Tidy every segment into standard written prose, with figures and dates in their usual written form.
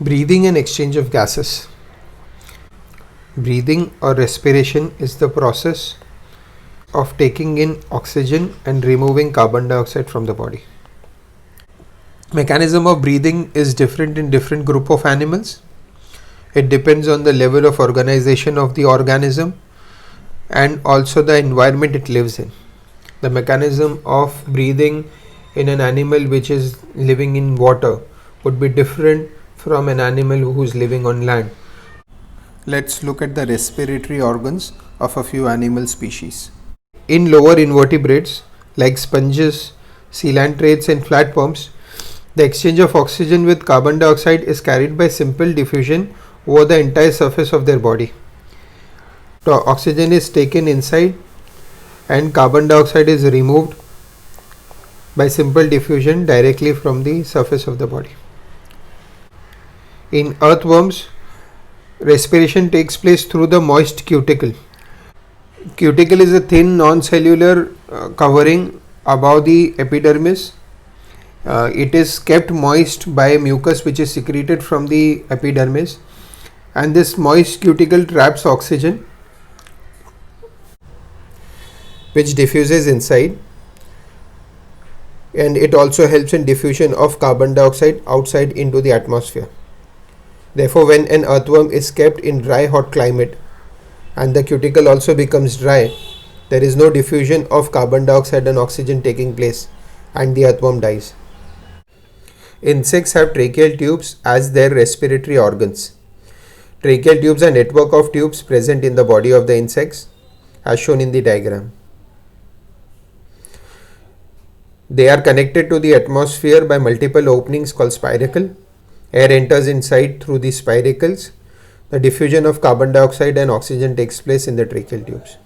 Breathing and exchange of gases. Breathing or respiration is the process of taking in oxygen and removing carbon dioxide from the body. Mechanism of breathing is different in different group of animals. It depends on the level of organization of the organism and also the environment it lives in. The mechanism of breathing in an animal which is living in water would be different from an animal who is living on land. Let's look at the respiratory organs of a few animal species. In lower invertebrates like sponges, coelacanths and flatworms, the exchange of oxygen with carbon dioxide is carried by simple diffusion over the entire surface of their body. The oxygen is taken inside and carbon dioxide is removed by simple diffusion directly from the surface of the body. In earthworms, respiration takes place through the moist cuticle. Cuticle is a thin non-cellular covering above the epidermis. It is kept moist by mucus which is secreted from the epidermis, and this moist cuticle traps oxygen which diffuses inside, and it also helps in diffusion of carbon dioxide outside into the atmosphere. Therefore, when an earthworm is kept in dry hot climate and the cuticle also becomes dry, there is no diffusion of carbon dioxide and oxygen taking place and the earthworm dies. Insects have tracheal tubes as their respiratory organs. Tracheal tubes are a network of tubes present in the body of the insects as shown in the diagram. They are connected to the atmosphere by multiple openings called spiracle. Air enters inside through these spiracles. The diffusion of carbon dioxide and oxygen takes place in the tracheal tubes.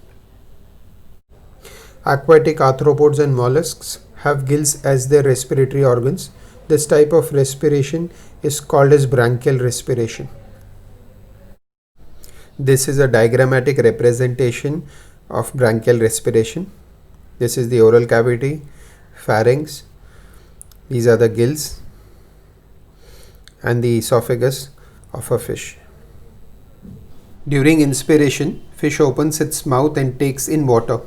Aquatic arthropods and mollusks have gills as their respiratory organs. This type of respiration is called as branchial respiration. This is a diagrammatic representation of branchial respiration. This is the oral cavity, pharynx, these are the gills, and the esophagus of a fish. During inspiration, fish opens its mouth and takes in water.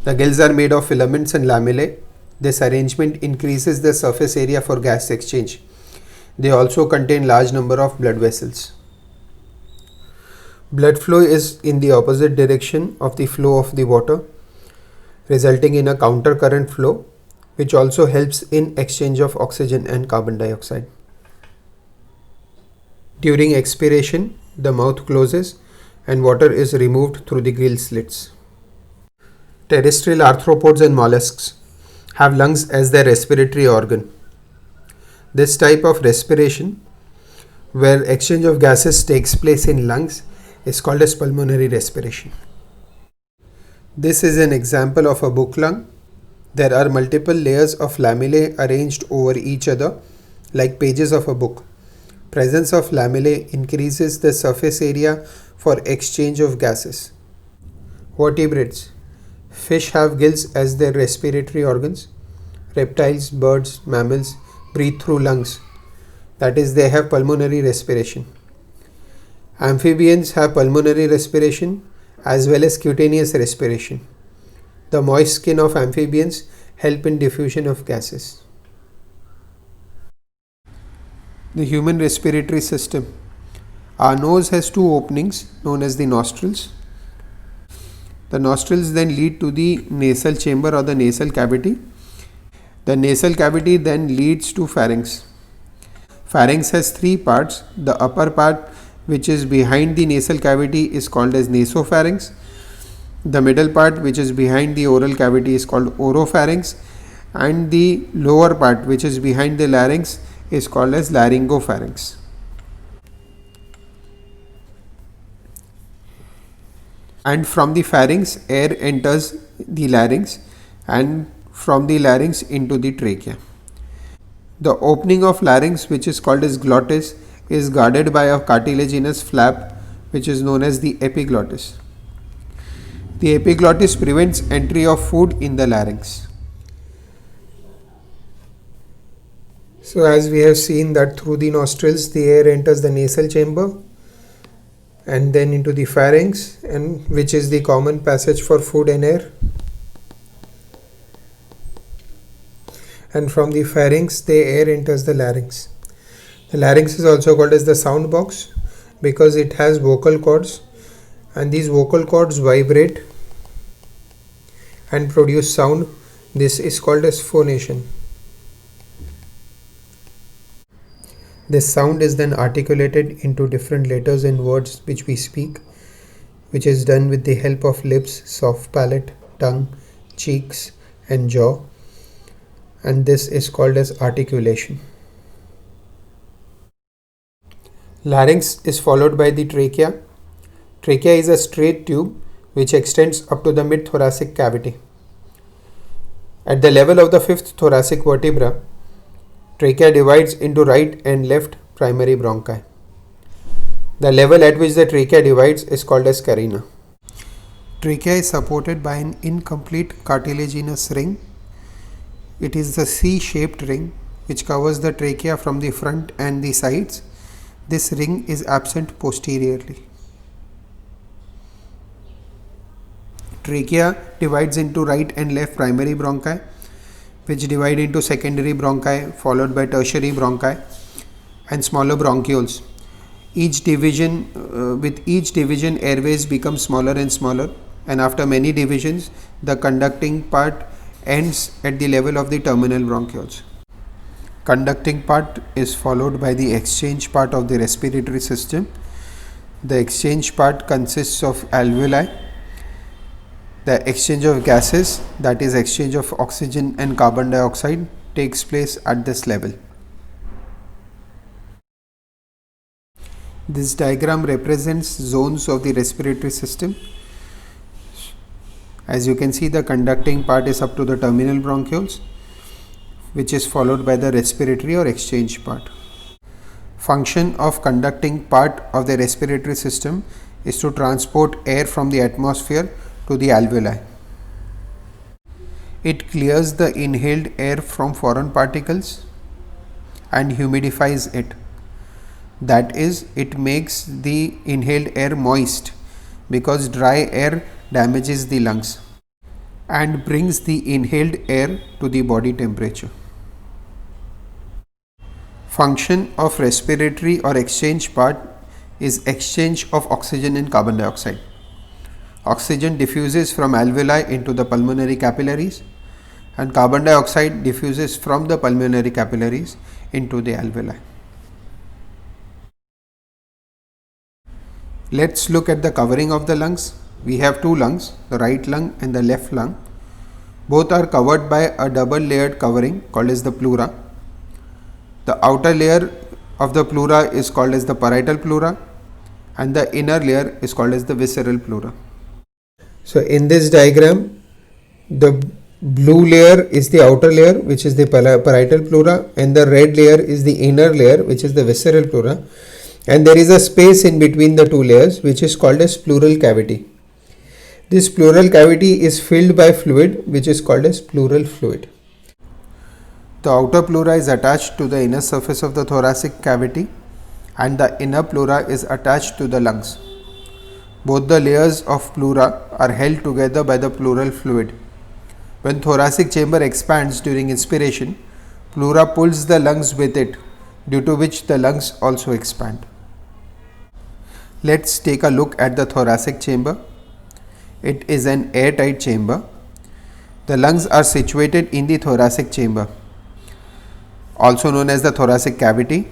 The gills are made of filaments and lamellae. This arrangement increases the surface area for gas exchange. They also contain large number of blood vessels. Blood flow is in the opposite direction of the flow of the water, resulting in a counter current flow, which also helps in exchange of oxygen and carbon dioxide. During expiration, the mouth closes and water is removed through the gill slits. Terrestrial arthropods and mollusks have lungs as their respiratory organ. This type of respiration, where exchange of gases takes place in lungs, is called as pulmonary respiration. This is an example of a book lung. There are multiple layers of lamellae arranged over each other like pages of a book. Presence of lamellae increases the surface area for exchange of gases. Vertebrates. Fish have gills as their respiratory organs. Reptiles, birds, mammals breathe through lungs. That is, they have pulmonary respiration. Amphibians have pulmonary respiration as well as cutaneous respiration. The moist skin of amphibians help in diffusion of gases. The human respiratory system. Our nose has two openings known as the nostrils. The nostrils then lead to the nasal chamber or the nasal cavity. The nasal cavity then leads to pharynx. Pharynx has three parts. The upper part, which is behind the nasal cavity, is called as nasopharynx. The middle part, which is behind the oral cavity, is called oropharynx, and the lower part, which is behind the larynx, is called as laryngopharynx. And from the pharynx, air enters the larynx, and from the larynx into the trachea. The opening of larynx, which is called as glottis, is guarded by a cartilaginous flap which is known as the epiglottis. The epiglottis prevents entry of food in the larynx. So as we have seen that through the nostrils the air enters the nasal chamber and then into the pharynx, and which is the common passage for food and air. And from the pharynx the air enters the larynx. The larynx is also called as the sound box because it has vocal cords, and these vocal cords vibrate and produce sound. This is called as phonation. This sound is then articulated into different letters and words which we speak, which is done with the help of lips, soft palate, tongue, cheeks and jaw, and this is called as articulation. Larynx is followed by the trachea. Trachea is a straight tube which extends up to the mid-thoracic cavity. At the level of the fifth thoracic vertebra, trachea divides into right and left primary bronchi. The level at which the trachea divides is called as carina. Trachea is supported by an incomplete cartilaginous ring. It is the C-shaped ring which covers the trachea from the front and the sides. This ring is absent posteriorly. Trachea divides into right and left primary bronchi, which divide into secondary bronchi followed by tertiary bronchi and smaller bronchioles. With each division airways become smaller and smaller, and after many divisions the conducting part ends at the level of the terminal bronchioles. Conducting part is followed by the exchange part of the respiratory system. The exchange part consists of alveoli. The exchange of gases, that is exchange of oxygen and carbon dioxide, takes place at this level. This diagram represents zones of the respiratory system. As you can see, the conducting part is up to the terminal bronchioles, which is followed by the respiratory or exchange part. Function of conducting part of the respiratory system is to transport air from the atmosphere to the alveoli. It clears the inhaled air from foreign particles and humidifies it. That is, it makes the inhaled air moist because dry air damages the lungs and brings the inhaled air to the body temperature. Function of respiratory or exchange part is exchange of oxygen and carbon dioxide. Oxygen diffuses from alveoli into the pulmonary capillaries, and carbon dioxide diffuses from the pulmonary capillaries into the alveoli. Let's look at the covering of the lungs. We have two lungs, the right lung and the left lung. Both are covered by a double layered covering called as the pleura. The outer layer of the pleura is called as the parietal pleura, and the inner layer is called as the visceral pleura. So in this diagram, the blue layer is the outer layer, which is the parietal pleura, and the red layer is the inner layer, which is the visceral pleura, and there is a space in between the two layers, which is called as pleural cavity. This pleural cavity is filled by fluid, which is called as pleural fluid. The outer pleura is attached to the inner surface of the thoracic cavity, and the inner pleura is attached to the lungs. Both the layers of pleura are held together by the pleural fluid. When thoracic chamber expands during inspiration, pleura pulls the lungs with it, due to which the lungs also expand. Let's take a look at the thoracic chamber. It is an airtight chamber. The lungs are situated in the thoracic chamber, also known as the thoracic cavity.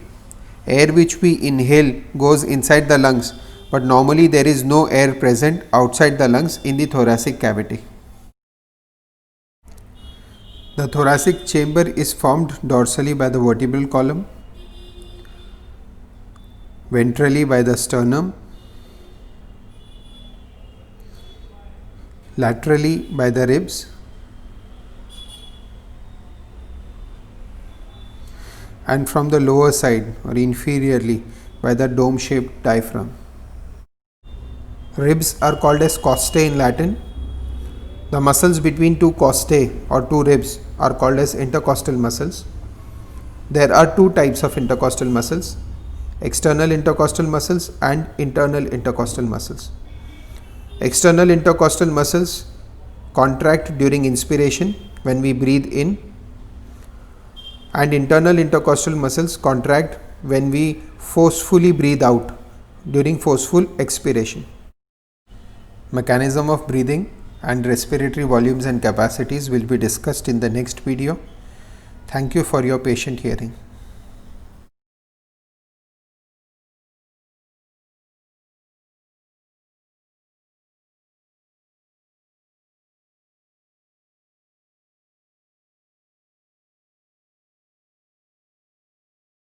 Air which we inhale goes inside the lungs, but normally there is no air present outside the lungs in the thoracic cavity. The thoracic chamber is formed dorsally by the vertebral column, ventrally by the sternum, laterally by the ribs, and from the lower side or inferiorly by the dome-shaped diaphragm. Ribs are called as costae in Latin. The muscles between two costae or two ribs are called as intercostal muscles. There are two types of intercostal muscles: external intercostal muscles and internal intercostal muscles. External intercostal muscles contract during inspiration when we breathe in, and internal intercostal muscles contract when we forcefully breathe out during forceful expiration. Mechanism of breathing and respiratory volumes and capacities will be discussed in the next video. Thank you for your patient hearing.